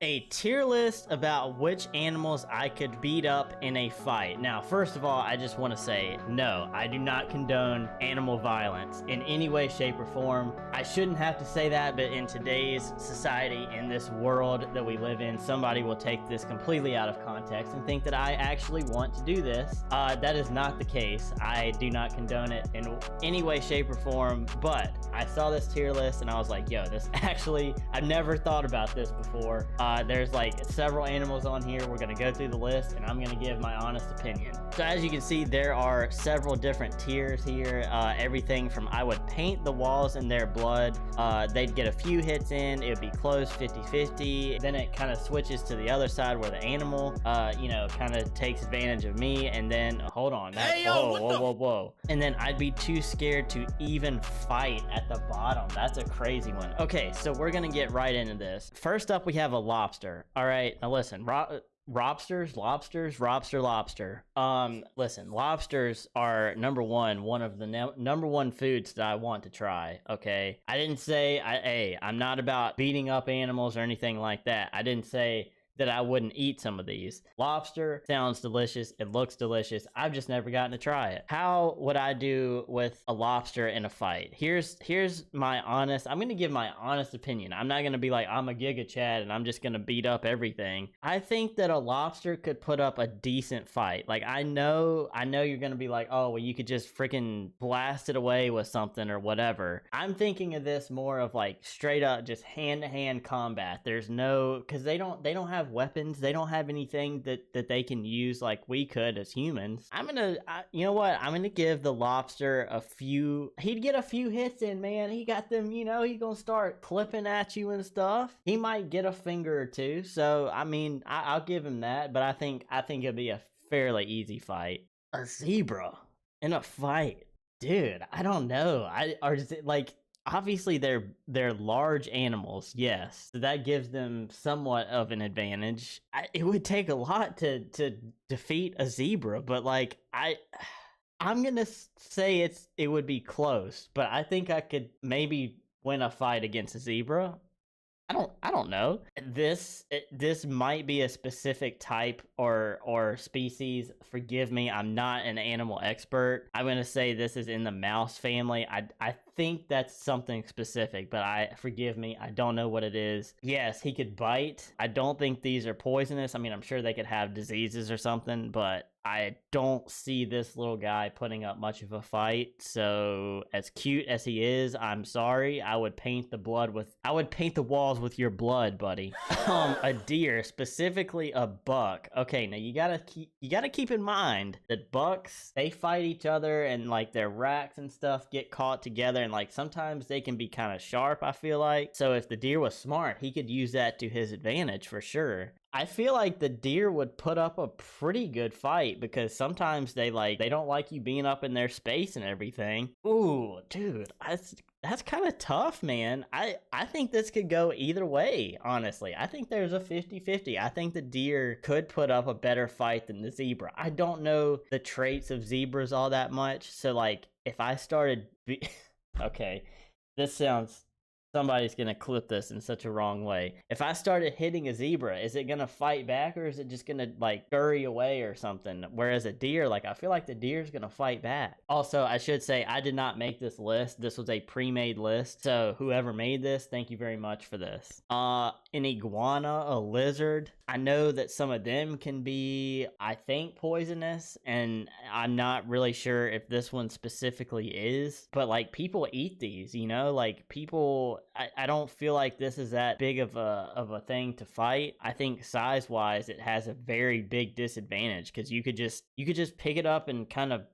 A tier list about which animals I could beat up in a fight. Now, first of all, I just want to say no, I do not condone animal violence in any way, shape, or form. I shouldn't have to say that, but in today's society, in this world that we live in, somebody will take this completely out of context and think that I actually want to do this. That is not the case. I do not condone it in any way, shape, or form, but I saw this tier list and I was like, yo, this actually, I've never thought about this before. There's like several animals on here. We're gonna go through the list and I'm gonna give my honest opinion. So as you can see, there are several different tiers here. Everything from I would paint the walls in their blood. They'd get a few hits in. It would be close 50-50. Then it kind of switches to the other side where the animal, kind of takes advantage of me. And then, hold on. Whoa. And then I'd be too scared to even fight at the bottom. That's a crazy one. Okay, so we're gonna get right into this. First up, we have a lobster. All right, now listen, lobster. Listen, lobsters are one of the number one foods that I want to try. Okay, I didn't say I'm not about beating up animals or anything like that. I didn't say that I wouldn't eat some of these. Lobster sounds delicious. It looks delicious. I've just never gotten to try it. How would I do with a lobster in a fight? Here's my honest, I'm going to give my honest opinion. I'm not going to be like, I'm a Giga Chad and I'm just going to beat up everything. I think that a lobster could put up a decent fight. Like, I know you're going to be like, oh, well, you could just freaking blast it away with something or whatever. I'm thinking of this more of like straight up just hand-to-hand combat. There's no, because they don't have weapons. They don't have anything that they can use like we could as humans. You know what? I'm gonna give the lobster he'd get a few hits in, man. He got them, he's gonna start clipping at you and stuff. He might get a finger or two. So, I mean, I'll give him that, but I think it'll be a fairly easy fight. A zebra in a fight. Dude, I don't know. Or is it like, obviously they're large animals, yes, so that gives them somewhat of an advantage. It would take a lot to defeat a zebra, but like I'm gonna say it would be close, but I think I could maybe win a fight against a zebra. I don't know. This might be a specific type or species. Forgive me, I'm not an animal expert. I'm gonna say this is in the mouse family. I think that's something specific, but forgive me, I don't know what it is. Yes, he could bite. I don't think these are poisonous. I mean, I'm sure they could have diseases or something, but I don't see this little guy putting up much of a fight. So, as cute as he is, I'm sorry. I would paint the walls with your blood, buddy. A deer, specifically a buck. Okay, now you gotta keep in mind that bucks, they fight each other and like their racks and stuff get caught together, and like sometimes they can be kind of sharp, I feel like. So if the deer was smart, he could use that to his advantage for sure. I feel like the deer would put up a pretty good fight because sometimes they don't like you being up in their space and everything. Ooh, dude, that's kind of tough, man. I think this could go either way, honestly. I think there's a 50-50. I think the deer could put up a better fight than the zebra. I don't know the traits of zebras all that much, so like if I started okay, this sounds, somebody's gonna clip this in such a wrong way. If I started hitting a zebra, is it gonna fight back or is it just gonna like scurry away or something? Whereas a deer, like I feel like the deer's gonna fight back. Also, I should say I did not make this list. This was a pre-made list. So whoever made this, thank you very much for this. An iguana, a lizard. I know that some of them can be, I think, poisonous, and I'm not really sure if this one specifically is, but like people eat these, like people, I don't feel like this is that big of a thing to fight. I think size wise it has a very big disadvantage because you could just pick it up and kind of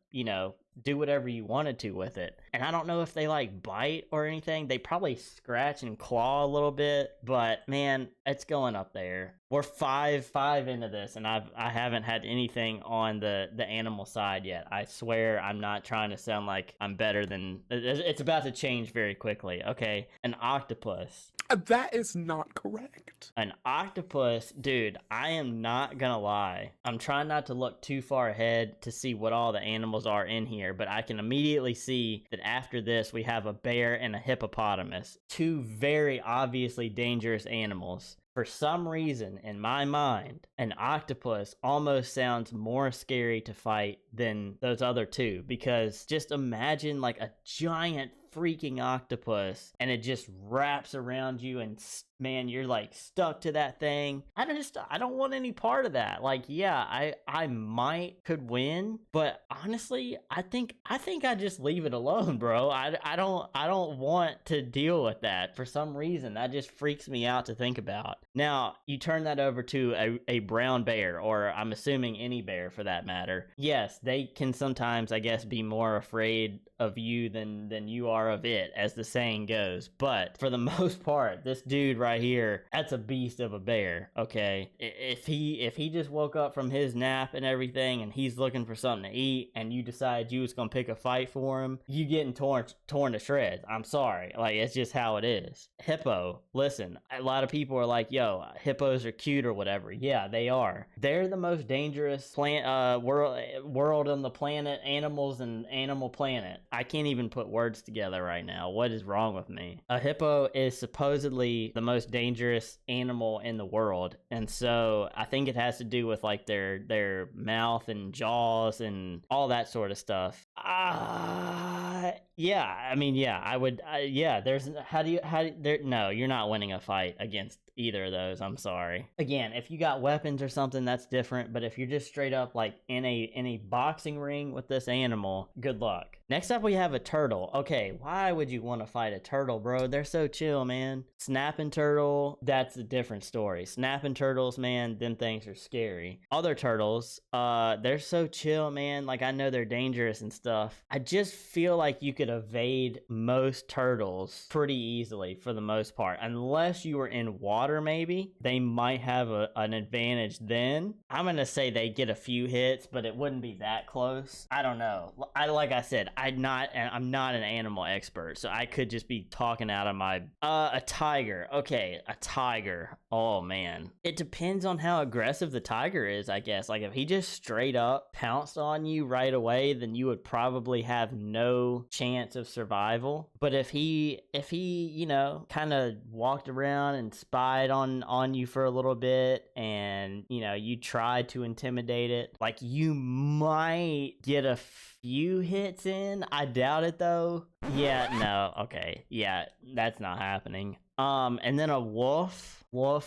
do whatever you wanted to with it. And I don't know if they like bite or anything. They probably scratch and claw a little bit, but man, it's going up there. We're five into this, and I haven't had anything on the animal side yet. I swear I'm not trying to sound like I'm better than. It's about to change very quickly. Okay, an octopus. That is not correct. An octopus, dude, I am not gonna lie. I'm trying not to look too far ahead to see what all the animals are in here, but I can immediately see that after this we have a bear and a hippopotamus. Two very obviously dangerous animals. For some reason, in my mind, an octopus almost sounds more scary to fight than those other two, because just imagine like a giant freaking octopus and it just wraps around you and man, you're like stuck to that thing. I don't want any part of that. Like, yeah, I might could win, but honestly, I think I just leave it alone, bro. I don't want to deal with that. For some reason, that just freaks me out to think about. Now, you turn that over to a brown bear, or I'm assuming any bear for that matter. Yes, they can sometimes, I guess, be more afraid of you than you are of it, as the saying goes. But for the most part, this dude right here, that's a beast of a bear. Okay, if he just woke up from his nap and everything and he's looking for something to eat and you decide you was gonna pick a fight for him, you getting torn to shreds. I'm sorry, like, it's just how it is. Hippo, listen, a lot of people are like, yo, hippos are cute or whatever. Yeah, they are. They're the most dangerous world on the planet, animals and animal planet. I can't even put words together right now. What is wrong with me? A hippo is supposedly the most dangerous animal in the world, and so I think it has to do with like their mouth and jaws and all that sort of stuff. Yeah, I mean, yeah, I would. Yeah, there's no, you're not winning a fight against either of those. I'm sorry. Again, if you got weapons or something, that's different, but if you're just straight up like in a boxing ring with this animal, good luck. Next up, we have a turtle. Okay, why would you want to fight a turtle, bro? They're so chill, man. Snapping turtle, that's a different story. Snapping turtles, man, them things are scary. Other turtles, they're so chill, man. Like, I know they're dangerous and stuff. I just feel like you could evade most turtles pretty easily for the most part, unless you were in water. Maybe they might have an advantage then. I'm gonna say they get a few hits, but it wouldn't be that close. I don't know. Like I said, I'm not an animal expert, so I could just be talking out of my a tiger. Okay, a tiger. Oh man, it depends on how aggressive the tiger is, I guess. Like, if he just straight up pounced on you right away, then you would probably have no chance of survival. But if he you know, kind of walked around and spied on you for a little bit, and you know, you tried to intimidate it, like, you might get a few hits in. I doubt it though. Yeah, no, okay, yeah, that's not happening. And then a wolf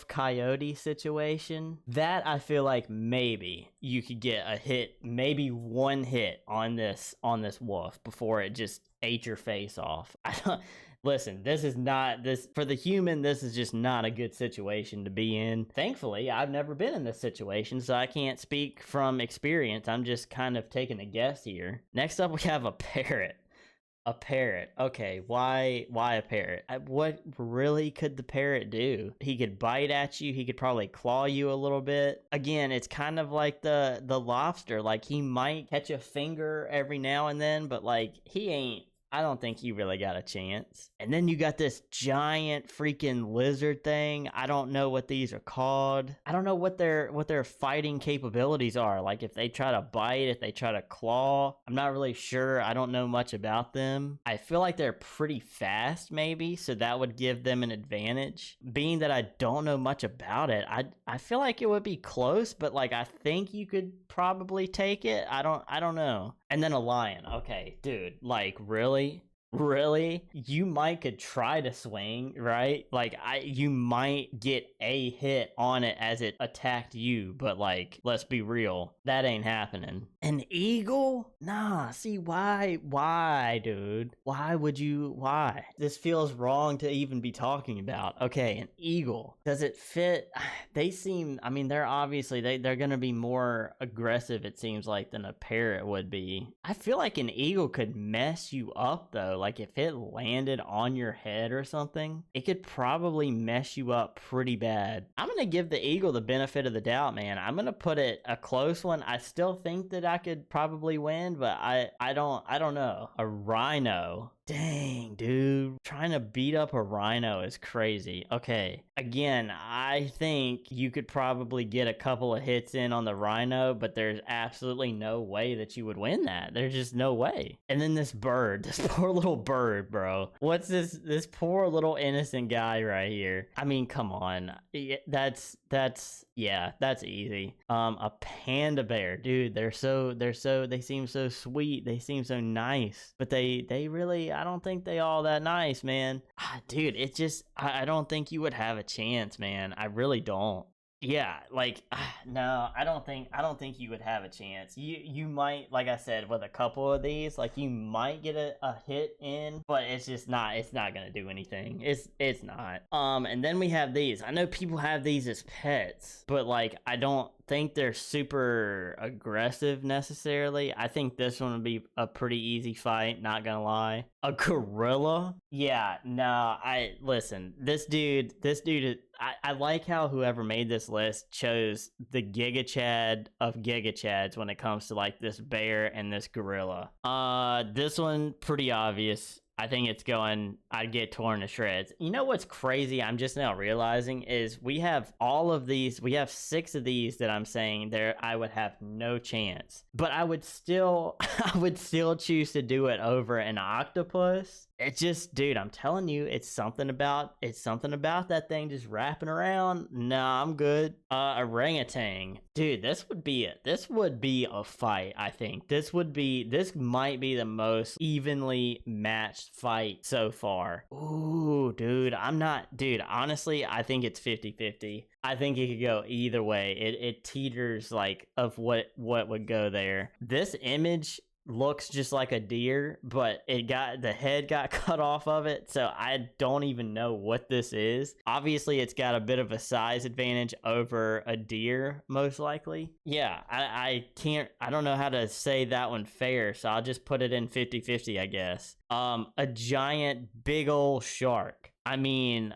coyote situation, that I feel like maybe you could get a hit, maybe one hit on this wolf before it just ate your face off. I don't Listen, this is not this for the human. This is just not a good situation to be in. Thankfully, I've never been in this situation, so I can't speak from experience. I'm just kind of taking a guess here. Next up, we have a parrot. A parrot. Okay, why a parrot? What really could the parrot do? He could bite at you. He could probably claw you a little bit. Again, it's kind of like the lobster. Like, he might catch a finger every now and then, but like, I don't think he really got a chance. And then you got this giant freaking lizard thing. I don't know what these are called. I don't know what their fighting capabilities are. Like, if they try to bite, if they try to claw. I'm not really sure. I don't know much about them. I feel like they're pretty fast, maybe, so that would give them an advantage. Being that I don't know much about it, I feel like it would be close, but like, I think you could probably take it. I don't know. And then a lion. Okay, dude, like, really? You might could try to swing, right? Like, you might get a hit on it as it attacked you, but like, let's be real, that ain't happening. An eagle? Nah, see, why, dude? Why? This feels wrong to even be talking about. Okay, an eagle. Does it fit? They seem, I mean, they're obviously, they're gonna be more aggressive, it seems like, than a parrot would be. I feel like an eagle could mess you up, though. Like, if it landed on your head or something, it could probably mess you up pretty bad. I'm gonna give the eagle the benefit of the doubt, man. I'm gonna put it a close one. I still think that I could probably win, but I don't know. A rhino. Dang, dude. Trying to beat up a rhino is crazy. Okay. Again, I think you could probably get a couple of hits in on the rhino, but there's absolutely no way that you would win that. There's just no way. And then this bird, this poor little bird, bro. What's this poor little innocent guy right here? I mean, come on. That's easy. A panda bear, dude. They seem so sweet. They seem so nice, but they really, I don't think they all that nice, man. Dude, it just, I don't think you would have a chance, man. I really don't. Yeah, like no, I don't think you would have a chance. You might, like I said, with a couple of these, like you might get a hit in, but it's not gonna do anything. It's not. And then we have these. I know people have these as pets, but like I don't think they're super aggressive necessarily. I think this one would be a pretty easy fight, not gonna lie. A gorilla? Yeah, no, listen, this dude I like how whoever made this list chose the Giga Chad of Giga Chads when it comes to like this bear and this gorilla. This one pretty obvious. I think it's going, I'd get torn to shreds. You know what's crazy? I'm just now realizing is we have all of these, we have 6 of these that I'm saying there I would have no chance. But I would still choose to do it over an octopus. It's just, dude, I'm telling you, it's something about that thing just wrapping around. Nah, I'm good. Orangutan. Dude, this would be a fight, I think. This might be the most evenly matched fight so far. Ooh, dude, honestly, I think it's 50-50. I think it could go either way. It teeters like of what would go there. This image looks just like a deer, but the head got cut off of it, so I don't even know what this is. Obviously it's got a bit of a size advantage over a deer, most likely. Yeah, I don't know how to say that one fair, so I'll just put it in 50-50, I guess. A giant big old shark. I mean,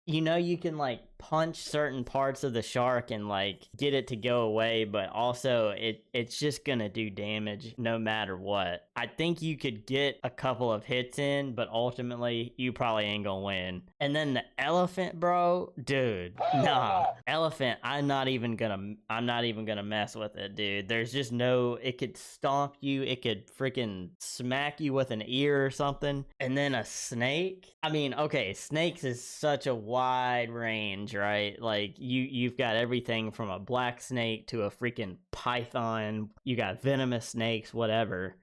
you know, you can like punch certain parts of the shark and like get it to go away, but also it's just gonna do damage no matter what. I think you could get a couple of hits in, but ultimately you probably ain't gonna win. And then the elephant, bro, dude, nah, elephant, I'm not even gonna mess with it, dude. There's just no, it could stomp you, it could freaking smack you with an ear or something. And then a snake, I mean, okay, snakes is such a wide range, right? Like you've got everything from a black snake to a freaking python. You got venomous snakes, whatever.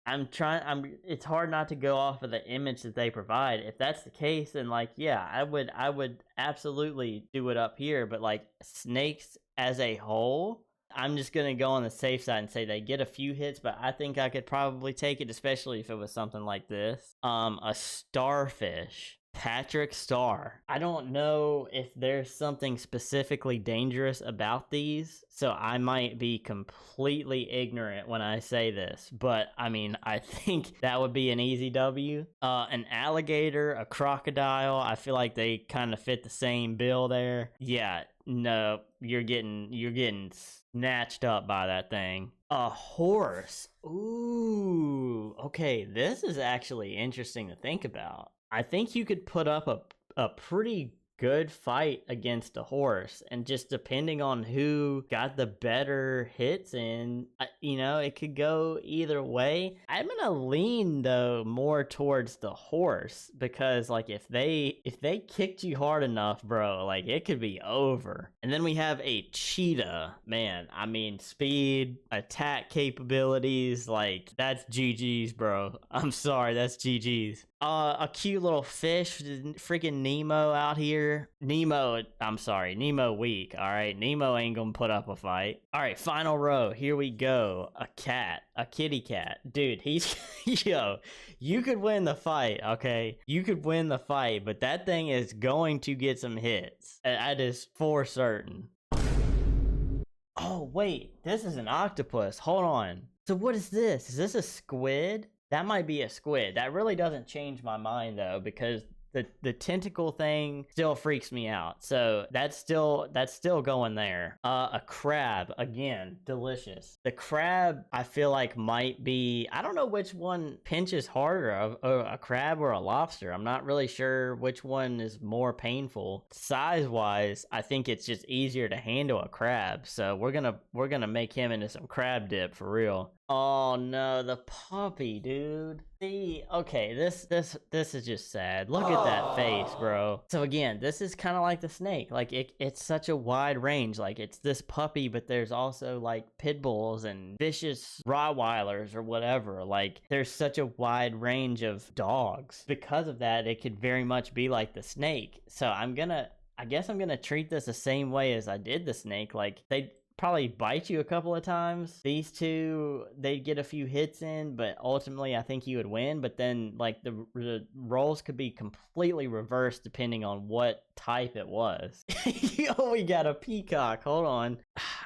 It's hard not to go off of the image that they provide. If that's the case, then like, yeah, I would absolutely do it up here, but like snakes as a whole, I'm just gonna go on the safe side and say they get a few hits, but I think I could probably take it, especially if it was something like this. A starfish. Patrick Star. I don't know if there's something specifically dangerous about these, so I might be completely ignorant when I say this, but I mean, I think that would be an easy W. An alligator, a crocodile, I feel like they kind of fit the same bill there. Yeah, no, you're getting snatched up by that thing. A horse. Ooh, okay, this is actually interesting to think about. I think you could put up a pretty good fight against a horse, and just depending on who got the better hits in, you know, it could go either way. I'm gonna lean though more towards the horse, because like if they kicked you hard enough, bro, like it could be over. And then we have a cheetah. Man, I mean, speed, attack capabilities, like that's GG's, bro. I'm sorry, that's GG's. A cute little fish, freaking Nemo out here. Nemo weak, all right? Nemo ain't gonna put up a fight. All right, final row, here we go. A cat, a kitty cat. Dude, he's, yo, you could win the fight, okay? You could win the fight, but that thing is going to get some hits. That is for certain. Oh, wait, this is an octopus. Hold on. So what is this? Is this a squid? That might be a squid. That really doesn't change my mind though, because The tentacle thing still freaks me out. So that's still going there. A crab, again, delicious. The crab I feel like might be, I don't know which one pinches harder, a crab or a lobster. I'm not really sure which one is more painful. Size wise, I think it's just easier to handle a crab. So we're gonna make him into some crab dip for real. Oh no, the puppy, dude. See, okay, this is just sad. Look at that face, bro. So again, this is kind of like the snake. Like it's such a wide range. Like it's this puppy, but there's also like pit bulls and vicious Rottweilers or whatever. Like there's such a wide range of dogs. Because of that, it could very much be like the snake. So I guess I'm gonna treat this the same way as I did the snake. Like they probably bite you a couple of times. These two, they'd get a few hits in, but ultimately I think you would win. But then like the roles could be completely reversed depending on what type it was. Yo, we got a peacock. Hold on.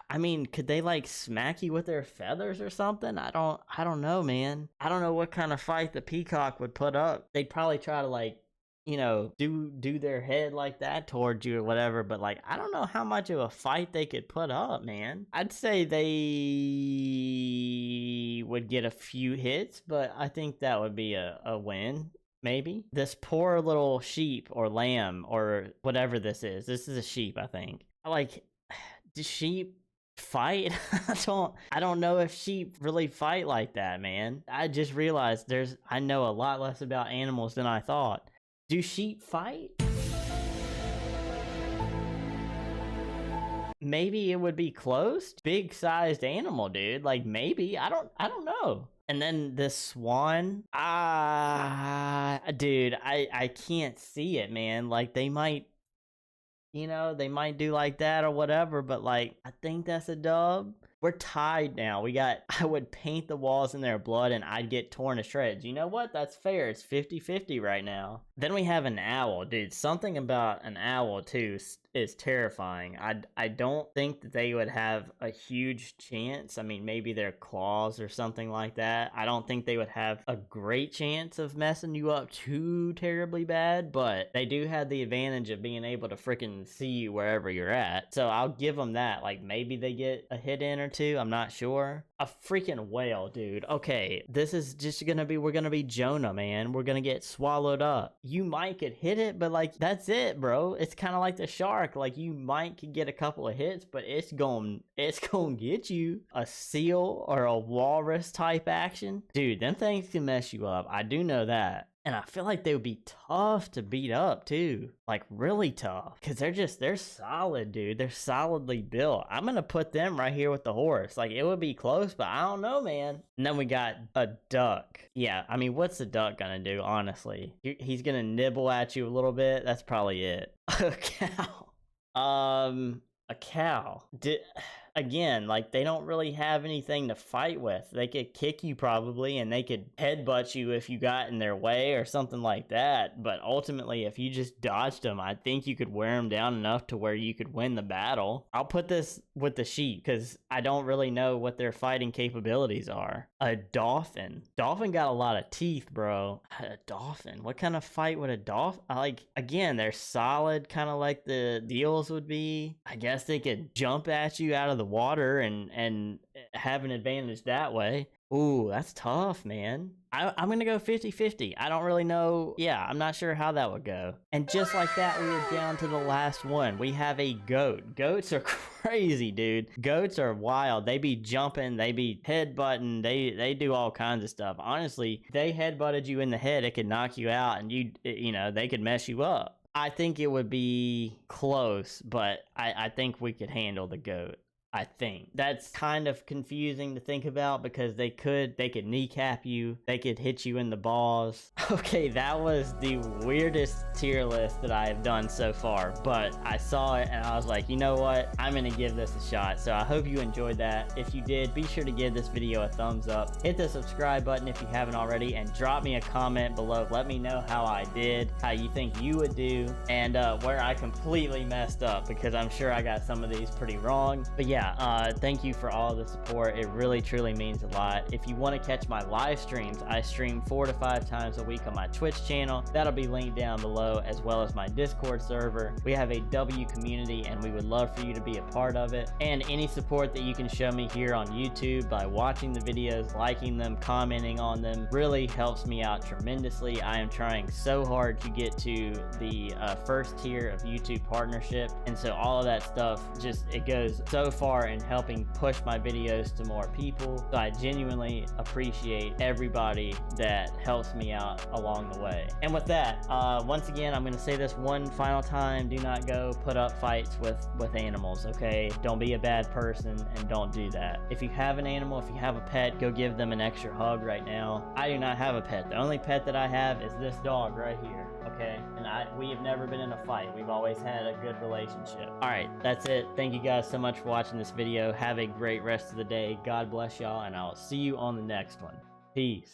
I mean, could they like smack you with their feathers or something? I don't know, man. I don't know what kind of fight the peacock would put up. They'd probably try to like, you know, do their head like that towards you or whatever, but like I don't know how much of a fight they could put up, man. I'd say they would get a few hits, but I think that would be a win. Maybe this poor little sheep or lamb or whatever this is. This is a sheep, I think. Like, do sheep fight? I don't know if sheep really fight like that, man. I just realized I know a lot less about animals than I thought. Do sheep fight? Maybe it would be close. Big sized animal, dude. Like maybe. I don't know. And then this swan. Dude, I can't see it, man. Like they might, you know, they might do like that or whatever, but like I think that's a dub. We're tied now. I would paint the walls in their blood and I'd get torn to shreds. You know what? That's fair. It's 50-50 right now. Then we have an owl, dude. Something about an owl too is terrifying. I don't think that they would have a huge chance. I mean, maybe their claws or something like that. I don't think they would have a great chance of messing you up too terribly bad, but they do have the advantage of being able to freaking see you wherever you're at. So I'll give them that. Like maybe they get a hit in or two. I'm not sure. A freaking whale, dude. Okay, this is just we're gonna be Jonah, man. We're gonna get swallowed up. You might could hit it, but like that's it, bro. It's kind of like the shark. Like you might could get a couple of hits, but it's gonna get you. A seal or a walrus type action, dude. Them things can mess you up. I do know that. And I feel like they would be tough to beat up too. Like really tough. Cause they're solid, dude. They're solidly built. I'm gonna put them right here with the horse. Like it would be close, but I don't know, man. And then we got a duck. Yeah, I mean, what's the duck gonna do, honestly? He's gonna nibble at you a little bit. That's probably it. A cow. A cow. Again, like they don't really have anything to fight with. They could kick you probably, and they could headbutt you if you got in their way or something like that. But ultimately, if you just dodged them, I think you could wear them down enough to where you could win the battle. I'll put this with the sheep because I don't really know what their fighting capabilities are. A dolphin. Dolphin got a lot of teeth, bro. A dolphin. What kind of fight would a dolphin? Like, again, they're solid, kind of like the eels would be. I guess they could jump at you out of the water and have an advantage that way. Ooh, that's tough, man. I'm gonna go 50-50. I don't really know. Yeah, I'm not sure how that would go. And just like that, we are down to the last one. We have a goat. Goats are crazy, dude. Goats are wild. They be jumping, they be headbutting, they do all kinds of stuff. Honestly, they headbutted you in the head, it could knock you out, and you know, they could mess you up. I think it would be close, but I think we could handle the goat. I think that's kind of confusing to think about because they could kneecap you, they could hit you in the balls. Okay, that was the weirdest tier list that I have done so far, but I saw it and I was like, you know what, I'm gonna give this a shot. So I hope you enjoyed that. If you did, be sure to give this video a thumbs up, hit the subscribe button if you haven't already, and drop me a comment below. Let me know how I did, how you think you would do, and where I completely messed up, because I'm sure I got some of these pretty wrong. But yeah, yeah, thank you for all the support. It really truly means a lot. If you want to catch my live streams, I stream 4 to 5 times a week on my Twitch channel. That'll be linked down below, as well as my Discord server. We have a W community and we would love for you to be a part of it. And any support that you can show me here on YouTube by watching the videos, liking them, commenting on them, really helps me out tremendously. I am trying so hard to get to the first tier of YouTube partnership, and so all of that stuff it goes so far in helping push my videos to more people. So I genuinely appreciate everybody that helps me out along the way. And with that, once again, I'm going to say this one final time: do not go put up fights with animals, okay? Don't be a bad person and don't do that. If you have an animal, if you have a pet, go give them an extra hug right now. I do not have a pet. The only pet that I have is this dog right here, okay? And we have never been in a fight. We've always had a good relationship. All right, that's it. Thank you guys so much for watching this video. Have a great rest of the day. God bless y'all, and I'll see you on the next one. Peace.